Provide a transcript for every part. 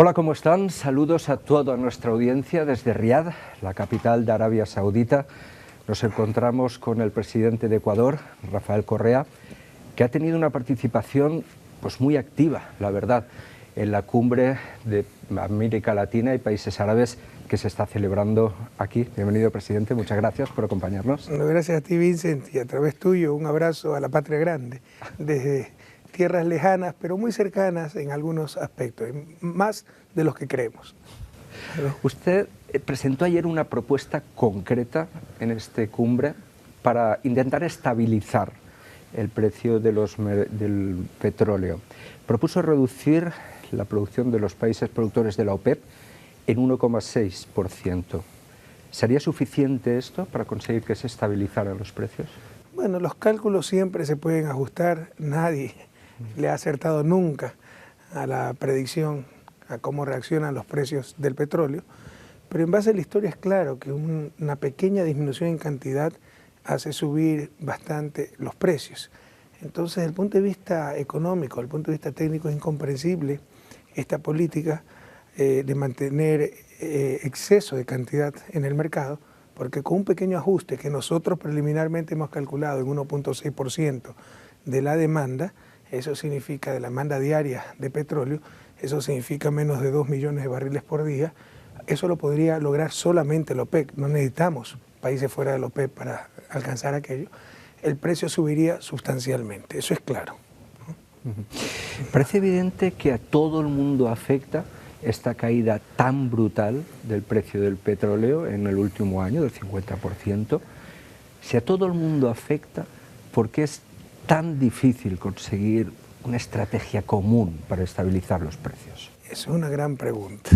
Hola, ¿cómo están? Saludos a toda nuestra audiencia desde Riad, la capital de Arabia Saudita. Nos encontramos con el presidente de Ecuador, Rafael Correa, que ha tenido una participación muy activa, la verdad, en la cumbre de América Latina y países árabes que se está celebrando aquí. Bienvenido, presidente, muchas gracias por acompañarnos. Gracias a ti, Vincent, y a través tuyo un abrazo a la patria grande, desde tierras lejanas, pero muy cercanas en algunos aspectos, más de los que creemos. Usted presentó ayer una propuesta concreta en esta cumbre para intentar estabilizar el precio del petróleo. Propuso reducir la producción de los países productores de la OPEP en 1,6%. ¿Sería suficiente esto para conseguir que se estabilizaran los precios? Bueno, los cálculos siempre se pueden ajustar. Nadie le ha acertado nunca a la predicción, a cómo reaccionan los precios del petróleo. Pero en base a la historia es claro que una pequeña disminución en cantidad hace subir bastante los precios. Entonces, desde el punto de vista económico, desde el punto de vista técnico, es incomprensible esta política de mantener exceso de cantidad en el mercado, porque con un pequeño ajuste que nosotros preliminarmente hemos calculado en 1,6% de la demanda, eso significa de la demanda diaria de petróleo, eso significa menos de 2 millones de barriles por día, eso lo podría lograr solamente la OPEP, no necesitamos países fuera de la OPEP para alcanzar aquello, el precio subiría sustancialmente, eso es claro. Parece evidente que a todo el mundo afecta esta caída tan brutal del precio del petróleo en el último año, del 50%. Si a todo el mundo afecta, ¿por qué es tan difícil conseguir una estrategia común para estabilizar los precios? Es una gran pregunta,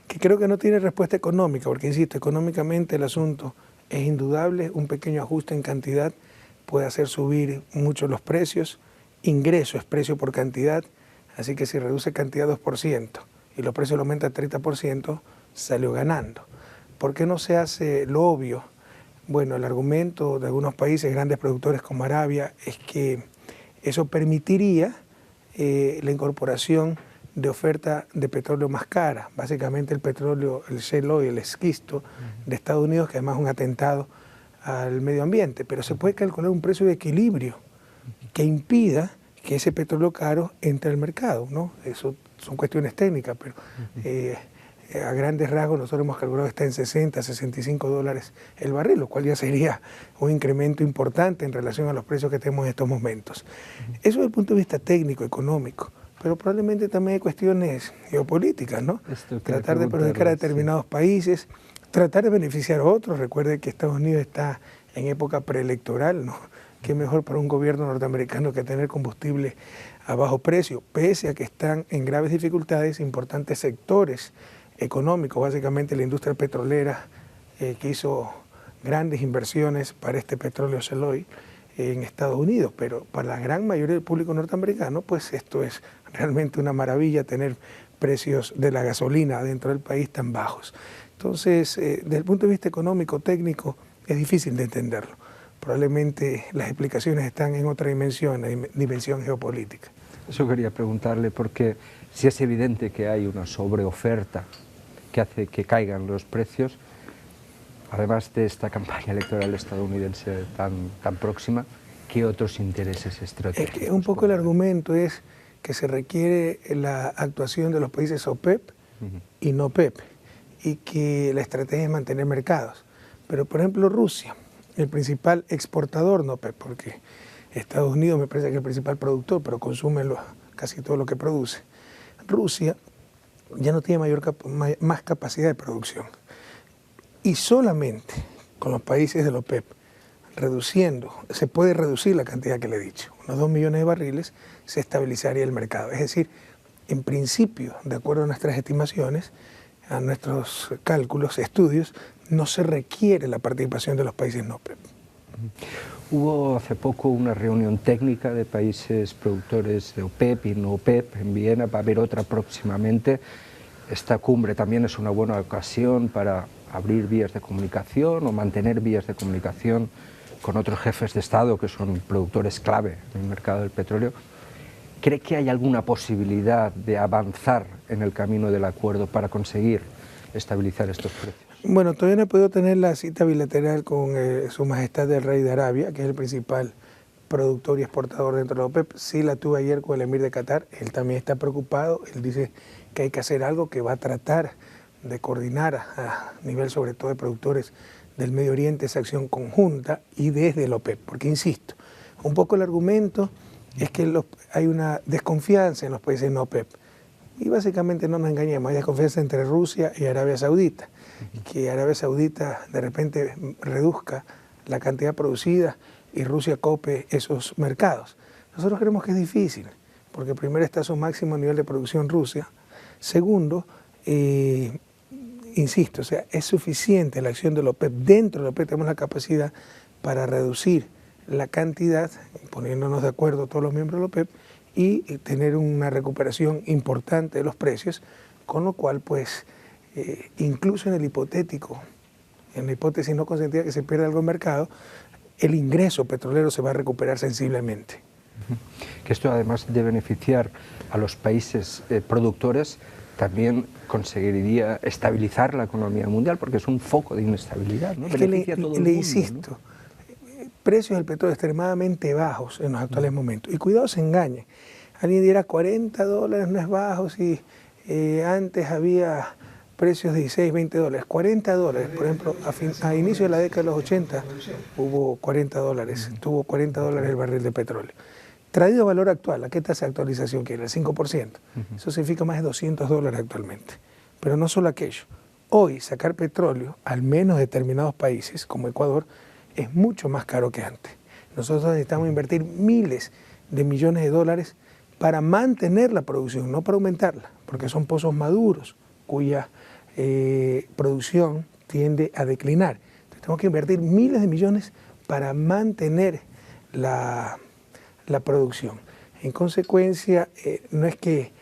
que creo que no tiene respuesta económica, porque insisto, económicamente el asunto es indudable, un pequeño ajuste en cantidad puede hacer subir mucho los precios, ingreso es precio por cantidad, así que si reduce cantidad 2% y los precios lo aumentan 30%, salió ganando. ¿Por qué no se hace lo obvio? Bueno, el argumento de algunos países, grandes productores como Arabia, es que eso permitiría la incorporación de oferta de petróleo más cara, básicamente el petróleo, el shale oil, el esquisto de Estados Unidos, que además es un atentado al medio ambiente, pero se puede calcular un precio de equilibrio que impida que ese petróleo caro entre al mercado, ¿no? Eso son cuestiones técnicas, pero a grandes rasgos nosotros hemos calculado que está en 60, 65 dólares el barril, lo cual ya sería un incremento importante en relación a los precios que tenemos en estos momentos. Eso desde el punto de vista técnico, económico, pero probablemente también hay cuestiones geopolíticas, ¿no? Tratar de perjudicar a determinados países, tratar de beneficiar a otros. Recuerde que Estados Unidos está en época preelectoral, ¿no? Qué mejor para un gobierno norteamericano que tener combustible a bajo precio, pese a que están en graves dificultades importantes sectores económicos, básicamente la industria petrolera que hizo grandes inversiones para este petróleo shale oil en Estados Unidos, pero para la gran mayoría del público norteamericano, pues esto es realmente una maravilla tener precios de la gasolina dentro del país tan bajos. Entonces, desde el punto de vista económico, técnico, es difícil de entenderlo. Probablemente las explicaciones están en otra dimensión, en dimensión geopolítica. Eso quería preguntarle, porque si es evidente que hay una sobreoferta que hace que caigan los precios, además de esta campaña electoral estadounidense tan próxima, ¿qué otros intereses estratégicos? Es que un poco el argumento es que se requiere la actuación de los países OPEP y no OPEP, y que la estrategia es mantener mercados. Pero, por ejemplo, Rusia, el principal exportador no OPEP, porque Estados Unidos me parece que es el principal productor, pero consume casi todo lo que produce. Rusia ya no tiene más capacidad de producción. Y solamente con los países de la OPEP reduciendo, se puede reducir la cantidad que le he dicho, unos 2 millones de barriles, se estabilizaría el mercado. Es decir, en principio, de acuerdo a nuestras estimaciones, a nuestros cálculos, estudios, no se requiere la participación de los países no OPEP. Hubo hace poco una reunión técnica de países productores de OPEP y no OPEP en Viena, va a haber otra próximamente. Esta cumbre también es una buena ocasión para abrir vías de comunicación o mantener vías de comunicación con otros jefes de Estado que son productores clave en el mercado del petróleo. ¿Cree que hay alguna posibilidad de avanzar en el camino del acuerdo para conseguir estabilizar estos precios? Bueno, todavía no he podido tener la cita bilateral con Su Majestad el Rey de Arabia, que es el principal productor y exportador dentro de la OPEP. Sí la tuve ayer con el Emir de Qatar, él también está preocupado, él dice que hay que hacer algo, que va a tratar de coordinar a nivel sobre todo de productores del Medio Oriente esa acción conjunta y desde la OPEP, porque insisto, un poco el argumento es que hay una desconfianza en los países en la OPEP. Y básicamente no nos engañemos, hay desconfianza entre Rusia y Arabia Saudita. Que Arabia Saudita de repente reduzca la cantidad producida y Rusia cope esos mercados. Nosotros creemos que es difícil, porque primero está a su máximo nivel de producción Rusia. Segundo, insisto, o sea, es suficiente la acción de la OPEP. Dentro de la OPEP tenemos la capacidad para reducir la cantidad, poniéndonos de acuerdo todos los miembros de la OPEP, y tener una recuperación importante de los precios, con lo cual, pues, incluso en el hipotético, en la hipótesis no consentida que se pierda algo en mercado, el ingreso petrolero se va a recuperar sensiblemente. Que esto además de beneficiar a los países productores, también conseguiría estabilizar la economía mundial, porque es un foco de inestabilidad, ¿no? Beneficia a todo el mundo, insisto, ¿no? Precios del petróleo extremadamente bajos en los actuales momentos. Y cuidado, se engañen. Alguien dirá $40 no es bajo si antes había precios de 16, $20. $40, por ejemplo, a inicio de la década de los 80 hubo $40, tuvo $40 el barril de petróleo. Traído a valor actual, ¿a qué tasa de actualización quiere? El 5%. Eso significa más de $200 actualmente. Pero no solo aquello. Hoy sacar petróleo, al menos de determinados países como Ecuador, es mucho más caro que antes. Nosotros necesitamos invertir miles de millones de dólares para mantener la producción, no para aumentarla, porque son pozos maduros cuya producción tiende a declinar. Entonces tenemos que invertir miles de millones para mantener la producción. En consecuencia, no es que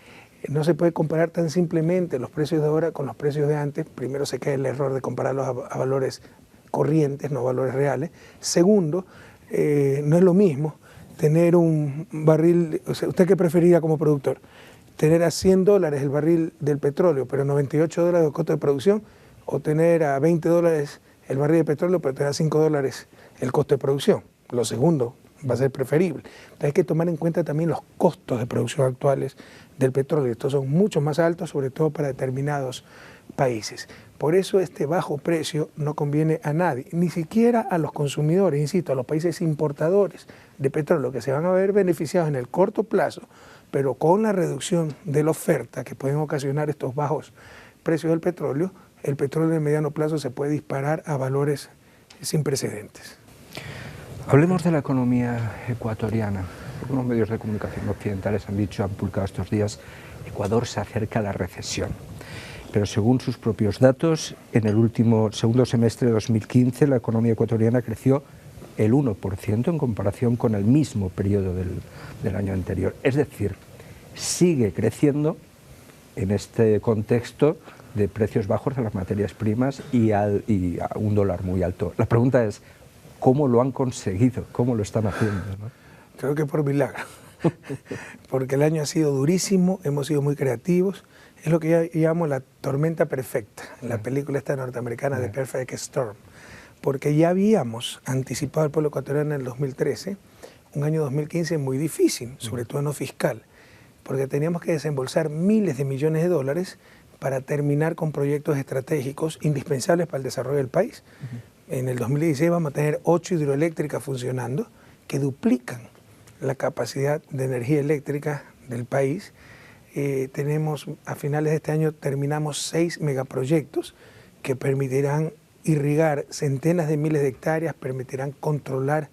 no se puede comparar tan simplemente los precios de ahora con los precios de antes. Primero se cae el error de compararlos a valores corrientes, no valores reales. Segundo, no es lo mismo tener un barril, o sea, ¿usted qué preferiría como productor? ¿Tener a $100 el barril del petróleo, pero $98 el costo de producción? ¿O tener a $20 el barril de petróleo, pero tener a $5 el costo de producción? Lo segundo va a ser preferible. Entonces hay que tomar en cuenta también los costos de producción actuales del petróleo. Estos son mucho más altos, sobre todo para determinados países. Por eso este bajo precio no conviene a nadie, ni siquiera a los consumidores, insisto, a los países importadores de petróleo, que se van a ver beneficiados en el corto plazo, pero con la reducción de la oferta que pueden ocasionar estos bajos precios del petróleo, el petróleo en mediano plazo se puede disparar a valores sin precedentes. Hablemos de la economía ecuatoriana. Algunos medios de comunicación occidentales han publicado estos días, Ecuador se acerca a la recesión. Pero según sus propios datos, en el último segundo semestre de 2015 la economía ecuatoriana creció el 1% en comparación con el mismo periodo del año anterior. Es decir, sigue creciendo en este contexto de precios bajos de las materias primas y a un dólar muy alto. La pregunta es, ¿cómo lo han conseguido? ¿Cómo lo están haciendo, ¿no? Creo que por milagro, porque el año ha sido durísimo, hemos sido muy creativos. Es lo que yo llamo la tormenta perfecta, la película esta norteamericana de Perfect Storm, porque ya habíamos anticipado al pueblo ecuatoriano en el 2013, un año 2015 muy difícil, sobre todo en lo fiscal, porque teníamos que desembolsar miles de millones de dólares para terminar con proyectos estratégicos indispensables para el desarrollo del país. En el 2016 vamos a tener 8 hidroeléctricas funcionando que duplican la capacidad de energía eléctrica del país. Tenemos, a finales de este año, terminamos 6 megaproyectos que permitirán irrigar centenas de miles de hectáreas, permitirán controlar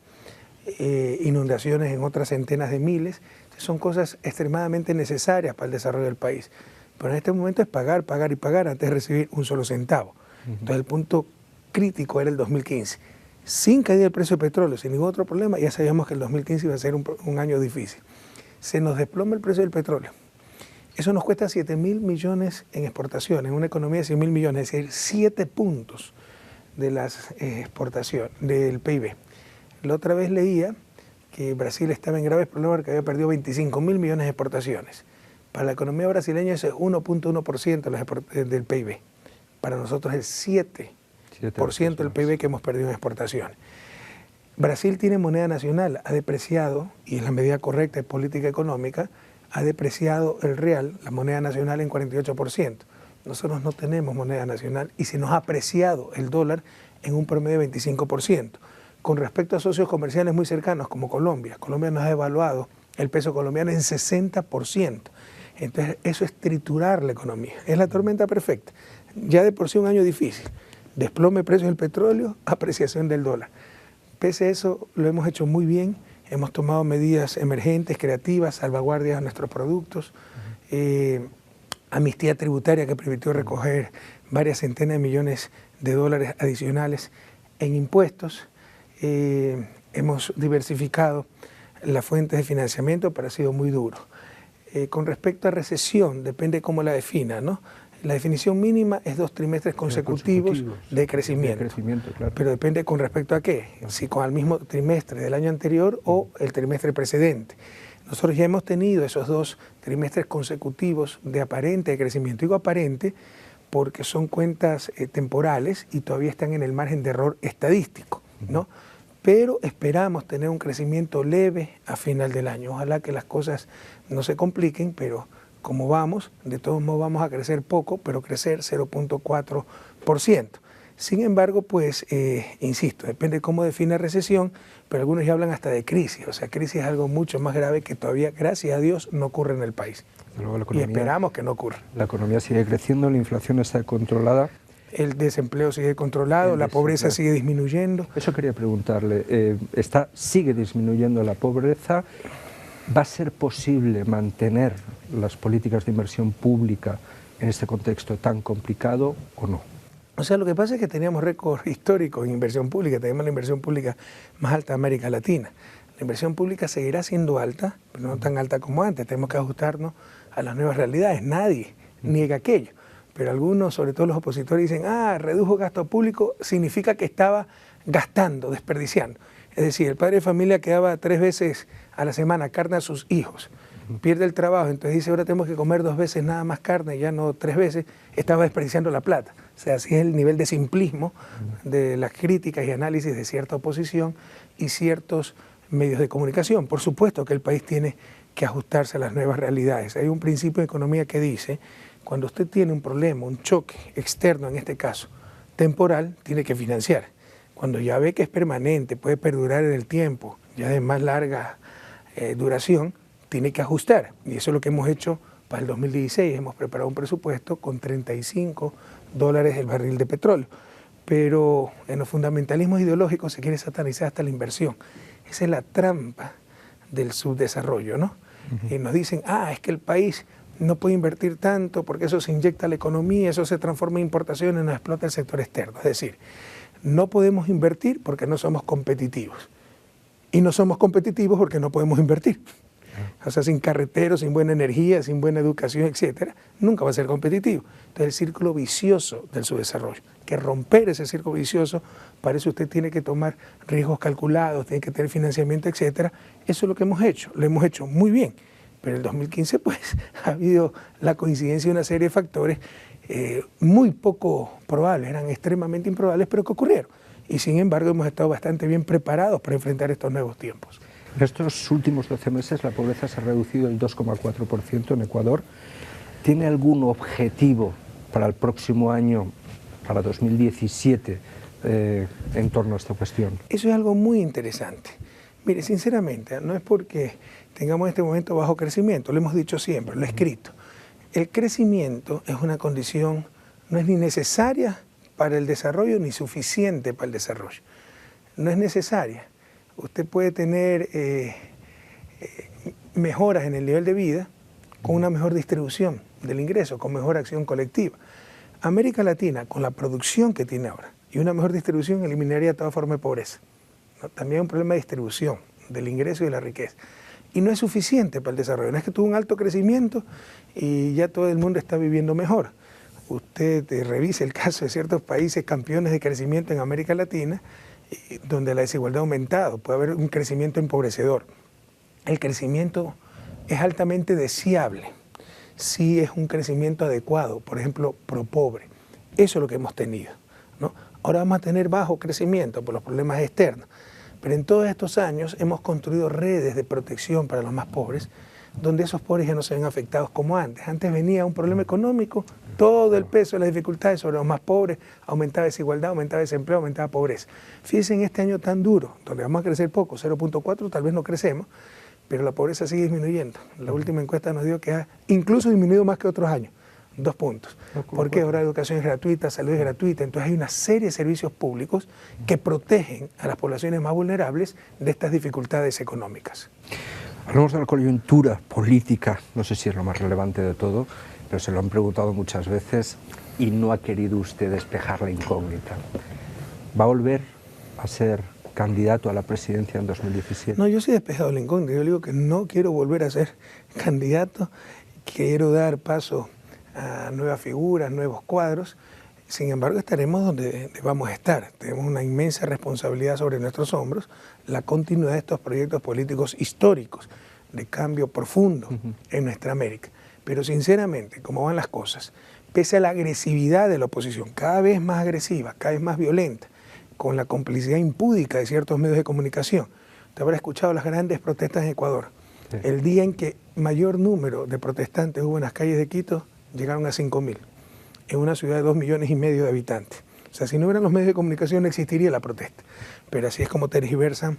inundaciones en otras centenas de miles. Son cosas extremadamente necesarias para el desarrollo del país. Pero en este momento es pagar, pagar y pagar antes de recibir un solo centavo. Entonces el punto crítico era el 2015. Sin caída del precio del petróleo, sin ningún otro problema, ya sabíamos que el 2015 iba a ser un año difícil. Se nos desploma el precio del petróleo. Eso nos cuesta 7.000 millones en exportación, en una economía de 100.000 millones, es decir, 7 puntos de las exportaciones, del PIB. La otra vez leía que Brasil estaba en graves problemas porque había perdido 25.000 millones de exportaciones. Para la economía brasileña eso es 1.1% del PIB. Para nosotros es el 7% del PIB que hemos perdido en exportaciones. Brasil tiene moneda nacional, ha depreciado, y es la medida correcta de política económica, ha depreciado el real, la moneda nacional, en 48%. Nosotros no tenemos moneda nacional y se nos ha apreciado el dólar en un promedio de 25%. Con respecto a socios comerciales muy cercanos como Colombia, Colombia nos ha evaluado el peso colombiano en 60%. Entonces eso es triturar la economía, es la tormenta perfecta. Ya de por sí un año difícil, desplome de precios del petróleo, apreciación del dólar. Pese a eso lo hemos hecho muy bien, hemos tomado medidas emergentes, creativas, salvaguardias a nuestros productos, amnistía tributaria que permitió recoger varias centenas de millones de dólares adicionales en impuestos. Hemos diversificado las fuentes de financiamiento, pero ha sido muy duro. Con respecto a recesión, depende cómo la defina, ¿no? La definición mínima es 2 trimestres consecutivos de crecimiento, claro. Pero depende con respecto a qué, si con el mismo trimestre del año anterior o el trimestre precedente. Nosotros ya hemos tenido esos 2 trimestres consecutivos de aparente crecimiento. Digo aparente porque son cuentas temporales y todavía están en el margen de error estadístico, ¿no? Pero esperamos tener un crecimiento leve a final del año. Ojalá que las cosas no se compliquen, pero como vamos, de todos modos vamos a crecer poco, pero crecer 0.4%. Sin embargo, pues, insisto, depende de cómo define recesión, pero algunos ya hablan hasta de crisis. O sea, crisis es algo mucho más grave que todavía, gracias a Dios, no ocurre en el país. Y esperamos que no ocurra. La economía sigue creciendo, la inflación está controlada. El desempleo sigue controlado, la pobreza sigue disminuyendo. Eso quería preguntarle, sigue disminuyendo la pobreza. ¿Va a ser posible mantener las políticas de inversión pública en este contexto tan complicado o no? O sea, lo que pasa es que teníamos récord histórico en inversión pública, tenemos la inversión pública más alta de América Latina. La inversión pública seguirá siendo alta, pero no tan alta como antes, tenemos que ajustarnos a las nuevas realidades. Nadie niega aquello, pero algunos, sobre todo los opositores, dicen, redujo gasto público, significa que estaba gastando, desperdiciando. Es decir, el padre de familia que daba 3 veces a la semana carne a sus hijos, pierde el trabajo, entonces dice, ahora tenemos que comer 2 veces nada más carne, ya no 3 veces, estaba desperdiciando la plata. O sea, así es el nivel de simplismo de las críticas y análisis de cierta oposición y ciertos medios de comunicación. Por supuesto que el país tiene que ajustarse a las nuevas realidades. Hay un principio de economía que dice, cuando usted tiene un problema, un choque externo en este caso, temporal, tiene que financiar. Cuando ya ve que es permanente, puede perdurar en el tiempo, ya de más larga duración, tiene que ajustar. Y eso es lo que hemos hecho para el 2016. Hemos preparado un presupuesto con $35 el barril de petróleo. Pero en los fundamentalismos ideológicos se quiere satanizar hasta la inversión. Esa es la trampa del subdesarrollo, ¿no? Y nos dicen, es que el país no puede invertir tanto porque eso se inyecta a la economía, eso se transforma en importaciones y nos explota el sector externo. Es decir, no podemos invertir porque no somos competitivos. Y no somos competitivos porque no podemos invertir. O sea, sin carreteros, sin buena energía, sin buena educación, etcétera, nunca va a ser competitivo. Entonces, el círculo vicioso del subdesarrollo, que romper ese círculo vicioso, para eso usted tiene que tomar riesgos calculados, tiene que tener financiamiento, etcétera. Eso es lo que hemos hecho, lo hemos hecho muy bien. Pero en el 2015, pues, ha habido la coincidencia de una serie de factores muy poco probables, eran extremadamente improbables, pero que ocurrieron. Y sin embargo, hemos estado bastante bien preparados para enfrentar estos nuevos tiempos. En estos últimos 12 meses la pobreza se ha reducido el 2,4% en Ecuador. ¿Tiene algún objetivo para el próximo año, para 2017, en torno a esta cuestión? Eso es algo muy interesante. Mire, sinceramente, no es porque tengamos en este momento bajo crecimiento, lo hemos dicho siempre, lo he escrito. El crecimiento es una condición, no es ni necesaria para el desarrollo ni suficiente para el desarrollo. No es necesaria. Usted puede tener mejoras en el nivel de vida con una mejor distribución del ingreso, con mejor acción colectiva. América Latina, con la producción que tiene ahora y una mejor distribución, eliminaría toda forma de pobreza, ¿no? También hay un problema de distribución del ingreso y de la riqueza. Y no es suficiente para el desarrollo. No es que tuvo un alto crecimiento y ya todo el mundo está viviendo mejor. Usted revise el caso de ciertos países campeones de crecimiento en América Latina, donde la desigualdad ha aumentado, puede haber un crecimiento empobrecedor. El crecimiento es altamente deseable sí es un crecimiento adecuado, por ejemplo, pro pobre. Eso es lo que hemos tenido, ¿no? Ahora vamos a tener bajo crecimiento por los problemas externos, pero en todos estos años hemos construido redes de protección para los más pobres, donde esos pobres ya no se ven afectados como antes. Antes venía un problema económico, todo el peso de las dificultades sobre los más pobres, aumentaba desigualdad, aumentaba desempleo, aumentaba pobreza. Fíjense en este año tan duro, donde vamos a crecer poco, 0.4, tal vez no crecemos, pero la pobreza sigue disminuyendo. La última encuesta nos dio que ha incluso disminuido más que otros años, 2 puntos. Porque ahora la educación es gratuita, salud es gratuita, entonces hay una serie de servicios públicos que protegen a las poblaciones más vulnerables de estas dificultades económicas. Hablamos de la coyuntura política, no sé si es lo más relevante de todo, pero se lo han preguntado muchas veces y no ha querido usted despejar la incógnita. ¿Va a volver a ser candidato a la presidencia en 2017? No, yo sí he despejado la incógnita. Yo digo que no quiero volver a ser candidato, quiero dar paso a nuevas figuras, nuevos cuadros. Sin embargo, estaremos donde vamos a estar. Tenemos una inmensa responsabilidad sobre nuestros hombros, la continuidad de estos proyectos políticos históricos de cambio profundo en nuestra América. Pero sinceramente, como van las cosas, pese a la agresividad de la oposición, cada vez más agresiva, cada vez más violenta, con la complicidad impúdica de ciertos medios de comunicación. Usted habrá escuchado las grandes protestas en Ecuador. Sí. El día en que mayor número de protestantes hubo en las calles de Quito, llegaron a 5.000, en una ciudad de 2,5 millones de habitantes. O sea, si no hubieran los medios de comunicación no existiría la protesta. Pero así es como tergiversan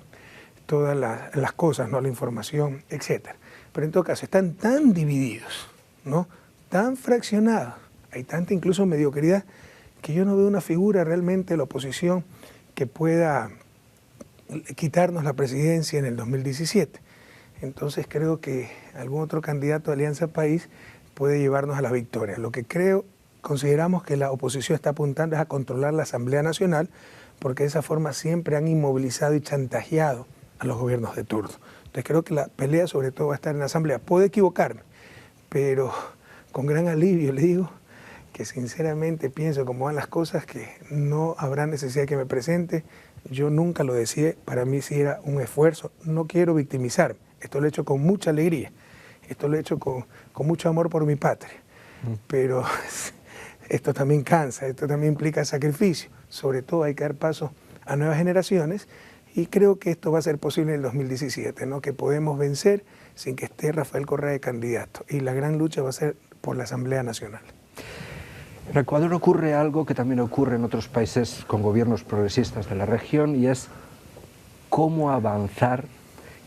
todas las cosas, ¿no? La información, etc. Pero en todo caso, están tan divididos, ¿no? Tan fraccionados, hay tanta incluso mediocridad, que yo no veo una figura realmente de la oposición que pueda quitarnos la presidencia en el 2017. Entonces creo que algún otro candidato de Alianza País puede llevarnos a la victoria. Lo que consideramos que la oposición está apuntando es a controlar la Asamblea Nacional, porque de esa forma siempre han inmovilizado y chantajeado a los gobiernos de turno. Entonces creo que la pelea sobre todo va a estar en la Asamblea. Puedo equivocarme, pero con gran alivio le digo que sinceramente pienso como van las cosas, que no habrá necesidad de que me presente. Yo nunca lo decía, para mí sí era un esfuerzo. No quiero victimizarme, esto lo he hecho con mucha alegría, esto lo he hecho con mucho amor por mi patria, pero esto también cansa, esto también implica sacrificio. Sobre todo hay que dar paso a nuevas generaciones y creo que esto va a ser posible en el 2017, ¿no? Que podemos vencer sin que esté Rafael Correa de candidato, y la gran lucha va a ser por la Asamblea Nacional. En Ecuador ocurre algo que también ocurre en otros países con gobiernos progresistas de la región, y es cómo avanzar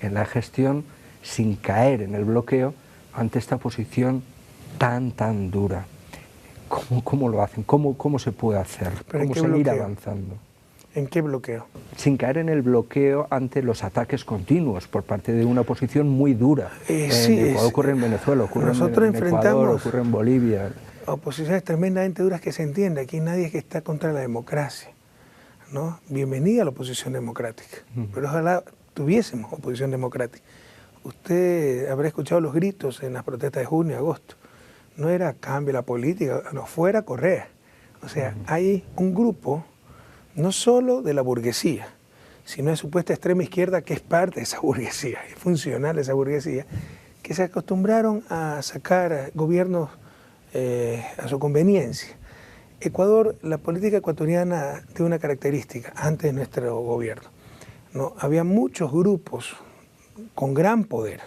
en la gestión sin caer en el bloqueo ante esta posición tan dura. ¿Cómo lo hacen? ¿Cómo se puede hacer? ¿Cómo seguir avanzando? ¿En qué bloqueo? Sin caer en el bloqueo ante los ataques continuos por parte de una oposición muy dura. Sí, Ecuador ocurre en Venezuela, ocurre en Ecuador, ocurre en Bolivia. Oposiciones tremendamente duras, que se entiende. Aquí nadie es que está contra la democracia, ¿no? Bienvenida a la oposición democrática, pero ojalá tuviésemos oposición democrática. Usted habrá escuchado los gritos en las protestas de junio y agosto. No era cambio la política, no, fuera Correa. O sea, hay un grupo, no solo de la burguesía, sino de supuesta extrema izquierda, que es parte de esa burguesía, es funcional de esa burguesía, que se acostumbraron a sacar gobiernos a su conveniencia. Ecuador, la política ecuatoriana tiene una característica antes de nuestro gobierno, ¿no? Había muchos grupos con gran poder,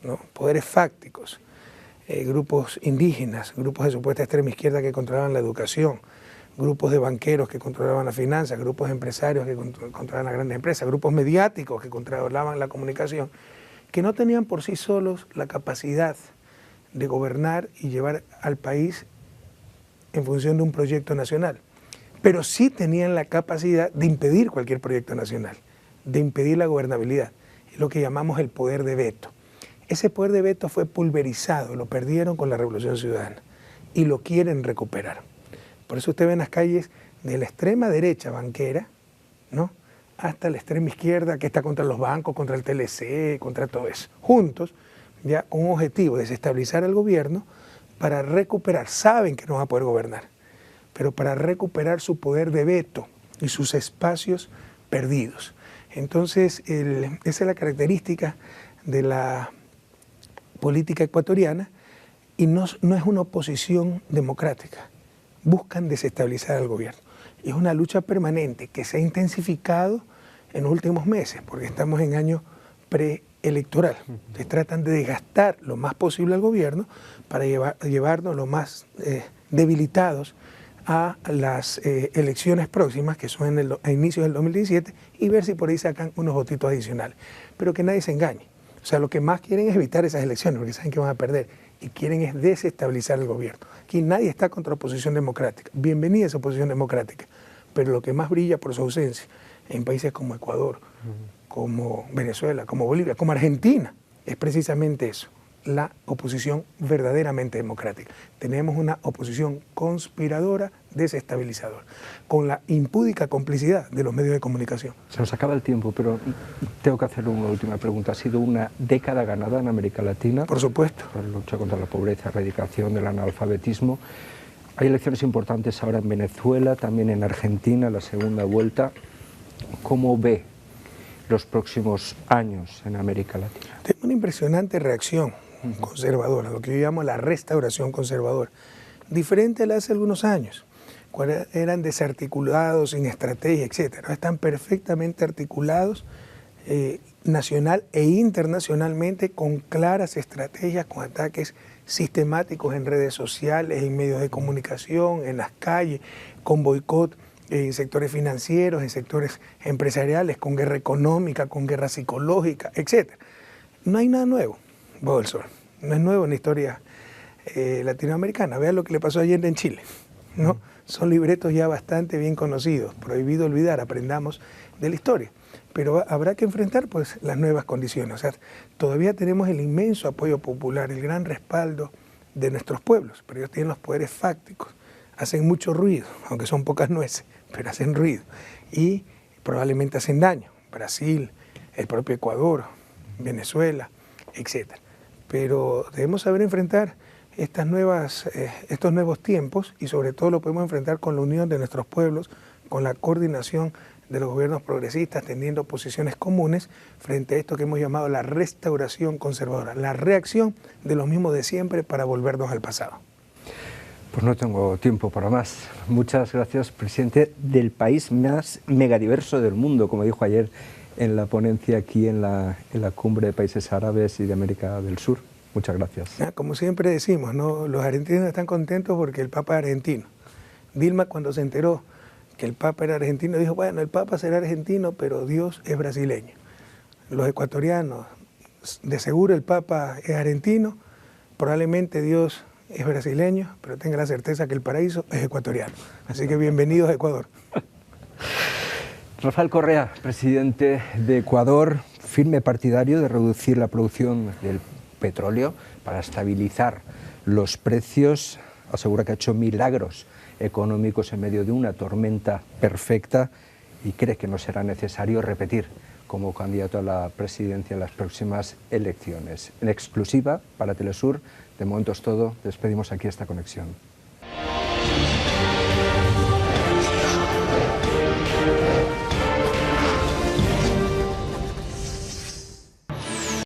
¿no? Poderes fácticos, grupos indígenas, grupos de supuesta extrema izquierda que controlaban la educación, grupos de banqueros que controlaban las finanzas, grupos de empresarios que controlaban las grandes empresas, grupos mediáticos que controlaban la comunicación, que no tenían por sí solos la capacidad de gobernar y llevar al país en función de un proyecto nacional, pero sí tenían la capacidad de impedir cualquier proyecto nacional, de impedir la gobernabilidad, es lo que llamamos el poder de veto. Ese poder de veto fue pulverizado, lo perdieron con la Revolución Ciudadana y lo quieren recuperar. Por eso usted ve en las calles de la extrema derecha banquera, ¿no?, hasta la extrema izquierda que está contra los bancos, contra el TLC, contra todo eso, juntos, ya con un objetivo, desestabilizar al gobierno para recuperar, saben que no van a poder gobernar, pero para recuperar su poder de veto y sus espacios perdidos. Entonces, esa es la característica de la política ecuatoriana, y no es una oposición democrática. Buscan desestabilizar al gobierno. Y es una lucha permanente que se ha intensificado en los últimos meses, porque estamos en año preelectoral. Entonces tratan de desgastar lo más posible al gobierno para llevarnos lo más debilitados a las elecciones próximas, que son a inicios del 2017, y ver si por ahí sacan unos votitos adicionales. Pero que nadie se engañe. O sea, lo que más quieren es evitar esas elecciones, porque saben que van a perder, y quieren es desestabilizar el gobierno. Aquí nadie está contra la oposición democrática. Bienvenida esa oposición democrática, pero lo que más brilla por su ausencia en países como Ecuador, como Venezuela, como Bolivia, como Argentina, es precisamente eso, la oposición verdaderamente democrática. Tenemos una oposición conspiradora, desestabilizadora, con la impúdica complicidad de los medios de comunicación. Se nos acaba el tiempo, pero tengo que hacerle una última pregunta. ¿Ha sido una década ganada en América Latina? Por supuesto. Por la lucha contra la pobreza, erradicación del analfabetismo. Hay elecciones importantes ahora en Venezuela, también en Argentina, la segunda vuelta. ¿Cómo ve los próximos años en América Latina? Tengo una impresionante reacción conservadora, lo que yo llamo la restauración conservadora, diferente a la de hace algunos años, cuando eran desarticulados, sin estrategia, etc. Están perfectamente articulados nacional e internacionalmente, con claras estrategias, con ataques sistemáticos en redes sociales, en medios de comunicación, en las calles, con boicot en sectores financieros, en sectores empresariales, con guerra económica, con guerra psicológica, etc. No hay nada nuevo bajo el sol. No es nuevo en la historia latinoamericana. Vean lo que le pasó ayer en Chile, ¿no? Son libretos ya bastante bien conocidos. Prohibido olvidar, aprendamos de la historia. Pero habrá que enfrentar pues las nuevas condiciones. O sea, todavía tenemos el inmenso apoyo popular, el gran respaldo de nuestros pueblos, pero ellos tienen los poderes fácticos. Hacen mucho ruido, aunque son pocas nueces, pero hacen ruido. Y probablemente hacen daño. Brasil, el propio Ecuador, Venezuela, etc. Pero debemos saber enfrentar estos nuevos tiempos, y sobre todo lo podemos enfrentar con la unión de nuestros pueblos, con la coordinación de los gobiernos progresistas, teniendo posiciones comunes frente a esto que hemos llamado la restauración conservadora, la reacción de los mismos de siempre para volvernos al pasado. Pues no tengo tiempo para más. Muchas gracias, presidente del país más megadiverso del mundo, como dijo ayer en la ponencia aquí en la Cumbre de Países Árabes y de América del Sur. Muchas gracias. Como siempre decimos, ¿no? Los argentinos están contentos porque el Papa es argentino. Dilma, cuando se enteró que el Papa era argentino, dijo, bueno, el Papa será argentino, pero Dios es brasileño. Los ecuatorianos, de seguro el Papa es argentino, probablemente Dios es brasileño, pero tenga la certeza que el paraíso es ecuatoriano. Así que bienvenidos a Ecuador. Rafael Correa, presidente de Ecuador, firme partidario de reducir la producción del petróleo para estabilizar los precios, asegura que ha hecho milagros económicos en medio de una tormenta perfecta y cree que no será necesario repetir como candidato a la presidencia en las próximas elecciones. En exclusiva para Telesur, de momento es todo, despedimos aquí esta conexión.